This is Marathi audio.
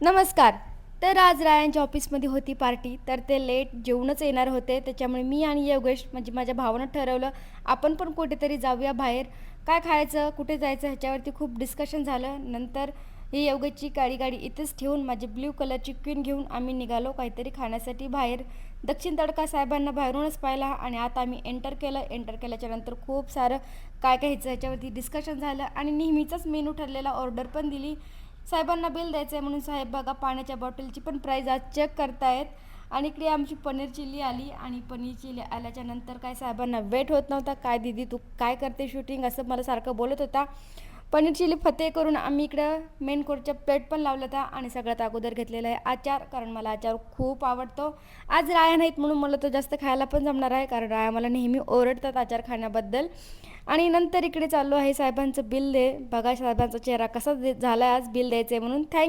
नमस्कार. तर आज रायांच्या ऑफिसमध्ये होती पार्टी, तर ते लेट जेवूनच येणार होते. त्याच्यामुळे मी आणि योगेश म्हणजे माझ्या भावानं ठरवलं, आपण पण कुठेतरी जाऊया बाहेर. काय खायचं, कुठे जायचं ह्याच्यावरती खूप डिस्कशन झालं. नंतर ही योगेशची काळी गाडी इथेच ठेवून माझी ब्ल्यू कलरची क्वीन घेऊन आम्ही निघालो काहीतरी खाण्यासाठी बाहेर. दक्षिण तडका साहेबांना बाहेरूनच पाहिला आणि आता आम्ही एंटर केलं. एंटर केल्याच्यानंतर खूप सारं काय घ्यायचं ह्याच्यावरती डिस्कशन झालं आणि नेहमीचाच मेनू ठरलेला ऑर्डर पण दिली. साहेबांना बिल द्यायचं आहे म्हणून साहेब बघा पाण्याच्या बॉटलची पण प्राईज आज चेक करतायत. आणि इकडे आमची पनीर चिल्ली आली आणि पनीर चिल्ली आल्याच्या नंतर काय साहेबांना वेट होत नव्हता. काय दीदी तू काय करते शूटिंग असं मला सारखं बोलत होता. पनीर चिल्ली फतेह करून आम्ही इकडं मेन कोर्टच्या प्लेट पण लावलं होता आणि सगळ्यात अगोदर घेतलेला आहे आचार, कारण मला आचार खूप आवडतो. आज राया नाहीत म्हणून मला तो जास्त खायला पण जमणार आहे, कारण राया मला नेहमी ओरडतात आचार खाण्याबद्दल. आणि नंतर इकडे चाललो आहे साहेबांचं बिल दे. बघा साहेबांचा चेहरा कसा झाला आज बिल द्यायचं आहे म्हणून. थँक